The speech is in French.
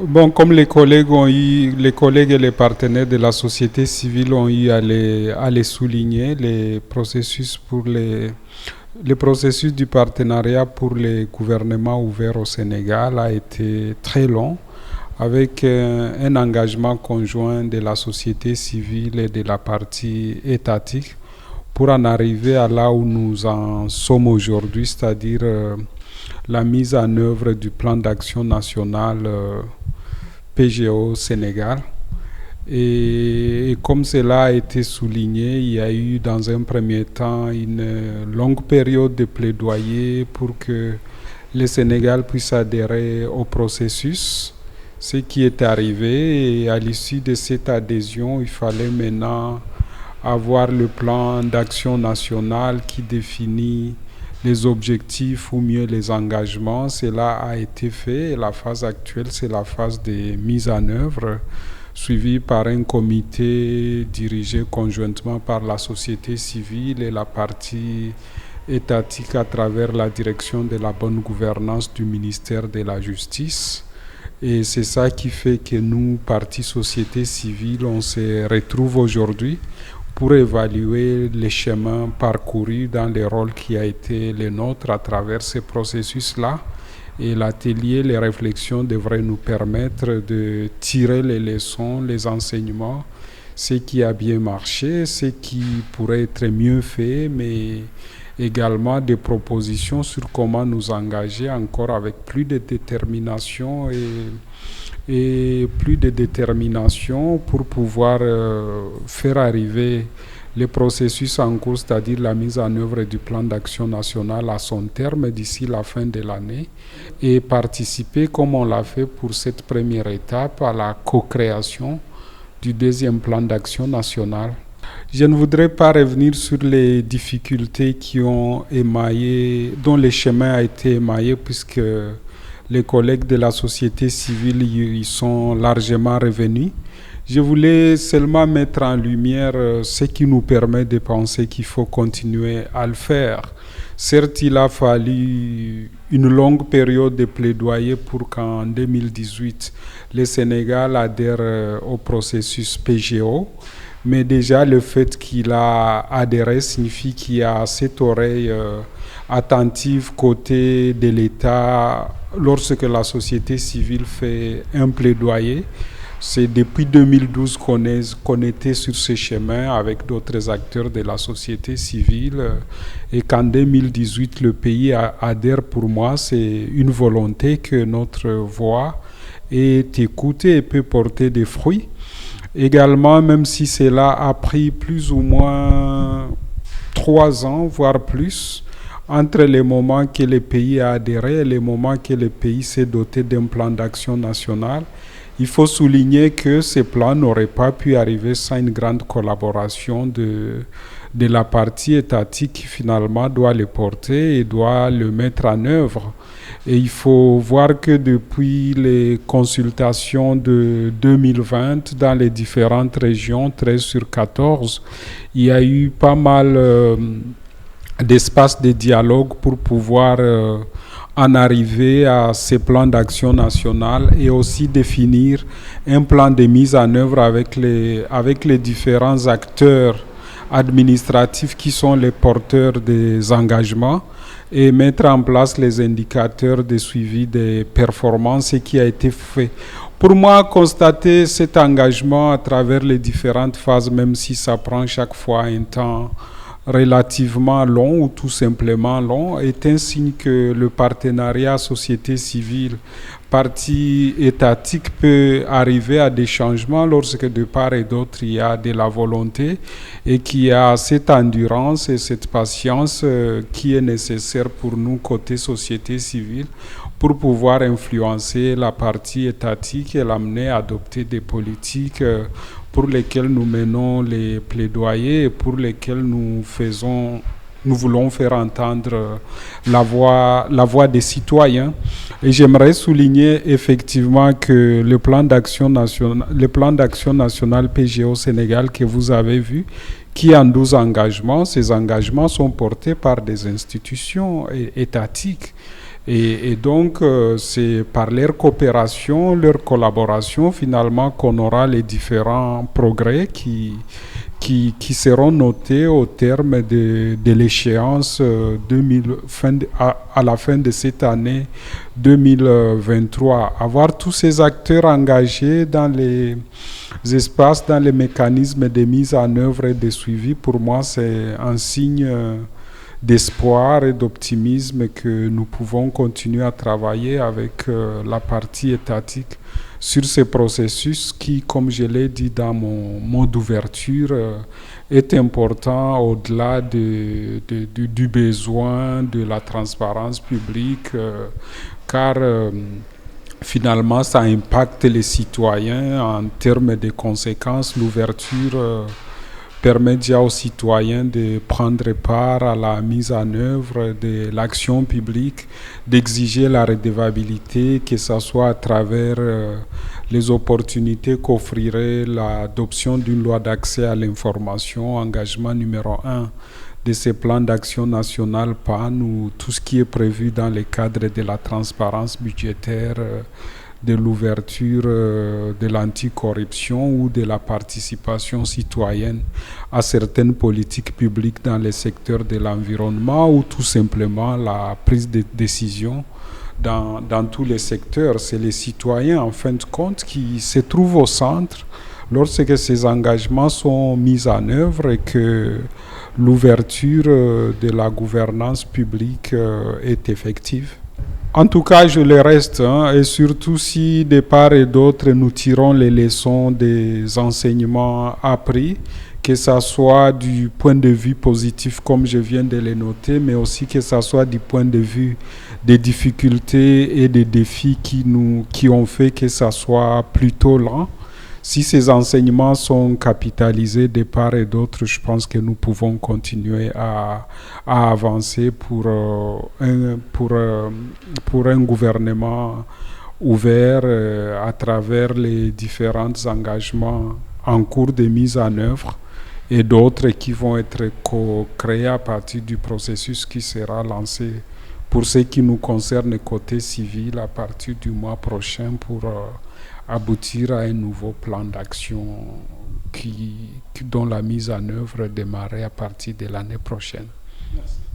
Bon, comme les collègues et les partenaires de la société civile ont eu à les souligner, le processus du partenariat pour les gouvernements ouverts au Sénégal a été très long, avec un engagement conjoint de la société civile et de la partie étatique pour en arriver à là où nous en sommes aujourd'hui, c'est-à-dire la mise en œuvre du plan d'action national PGO Sénégal. Et comme cela a été souligné, il y a eu dans un premier temps une longue période de plaidoyer pour que le Sénégal puisse adhérer au processus, ce qui est arrivé. Et à l'issue de cette adhésion, il fallait maintenant avoir le plan d'action national qui définit les objectifs ou mieux les engagements. Cela a été fait et la phase actuelle, c'est la phase de mise en œuvre suivi par un comité dirigé conjointement par la société civile et la partie étatique à travers la direction de la bonne gouvernance du ministère de la Justice. Et c'est ça qui fait que nous, partie société civile, on se retrouve aujourd'hui pour évaluer les chemins parcourus dans le rôle qui a été le nôtre à travers ce processus-là. Et l'atelier, les réflexions devraient nous permettre de tirer les leçons, les enseignements, ce qui a bien marché, ce qui pourrait être mieux fait, mais également des propositions sur comment nous engager encore avec plus de détermination et plus de détermination pour pouvoir faire arriver le processus en cours, c'est-à-dire la mise en œuvre du plan d'action national à son terme d'ici la fin de l'année et participer, comme on l'a fait pour cette première étape, à la co-création du deuxième plan d'action national. Je ne voudrais pas revenir sur les difficultés qui ont émaillé, dont le chemin a été émaillé, puisque les collègues de la société civile y sont largement revenus. Je voulais seulement mettre en lumière ce qui nous permet de penser qu'il faut continuer à le faire. Certes, il a fallu une longue période de plaidoyer pour qu'en 2018, le Sénégal adhère au processus PGO. Mais déjà, le fait qu'il a adhéré signifie qu'il y a cette oreille attentive côté de l'État lorsque la société civile fait un plaidoyer. C'est depuis 2012 qu'on était sur ce chemin avec d'autres acteurs de la société civile et qu'en 2018, le pays adhère. Pour moi, c'est une volonté que notre voix est écoutée et peut porter des fruits. Également, même si cela a pris plus ou moins 3 ans, voire plus, entre les moments que le pays a adhéré et les moments que le pays s'est doté d'un plan d'action national, il faut souligner que ces plans n'auraient pas pu arriver sans une grande collaboration de la partie étatique qui finalement doit le porter et doit le mettre en œuvre. Et il faut voir que depuis les consultations de 2020 dans les différentes régions, 13 sur 14, il y a eu pas mal d'espace de dialogue pour pouvoir en arriver à ces plans d'action national et aussi définir un plan de mise en œuvre avec les différents acteurs administratifs qui sont les porteurs des engagements et mettre en place les indicateurs de suivi des performances qui a été fait. Pour moi, constater cet engagement à travers les différentes phases, même si ça prend chaque fois un temps relativement long ou tout simplement long, est un signe que le partenariat société civile, partie étatique peut arriver à des changements lorsque de part et d'autre il y a de la volonté et qu'il y a cette endurance et cette patience qui est nécessaire pour nous côté société civile pour pouvoir influencer la partie étatique et l'amener à adopter des politiques pour lesquelles nous menons les plaidoyers et pour lesquelles nous voulons faire entendre la voix des citoyens. Et j'aimerais souligner effectivement que le plan d'action national PGO Sénégal que vous avez vu, qui a 12 engagements, ces engagements sont portés par des institutions étatiques. Et donc, c'est par leur coopération, leur collaboration, finalement, qu'on aura les différents progrès qui seront notés au terme de l'échéance à la fin de cette année 2023. Avoir tous ces acteurs engagés dans les espaces, dans les mécanismes de mise en œuvre et de suivi, pour moi, c'est un signe d'espoir et d'optimisme que nous pouvons continuer à travailler avec la partie étatique sur ce processus qui, comme je l'ai dit dans mon mot d'ouverture, est important au-delà du besoin de la transparence publique, car finalement ça impacte les citoyens en termes de conséquences. L'ouverture permet déjà aux citoyens de prendre part à la mise en œuvre de l'action publique, d'exiger la redevabilité, que ce soit à travers les opportunités qu'offrirait l'adoption d'une loi d'accès à l'information, engagement numéro 1 de ces plans d'action national PAN, ou tout ce qui est prévu dans le cadre de la transparence budgétaire, de l'ouverture de l'anticorruption ou de la participation citoyenne à certaines politiques publiques dans le secteur de l'environnement, ou tout simplement la prise de décision dans tous les secteurs. C'est les citoyens, en fin de compte, qui se trouvent au centre lorsque ces engagements sont mis en œuvre et que l'ouverture de la gouvernance publique est effective. En tout cas, je le reste, et surtout si de part et d'autre nous tirons les leçons des enseignements appris, que ça soit du point de vue positif comme je viens de le noter, mais aussi que ça soit du point de vue des difficultés et des défis qui ont fait que ça soit plutôt lent. Si ces enseignements sont capitalisés de part et d'autre, je pense que nous pouvons continuer à avancer pour un gouvernement ouvert à travers les différents engagements en cours de mise en œuvre et d'autres qui vont être créés à partir du processus qui sera lancé pour ce qui nous concerne côté civil à partir du mois prochain pour aboutir à un nouveau plan d'action dont la mise en œuvre démarrait à partir de l'année prochaine. Merci.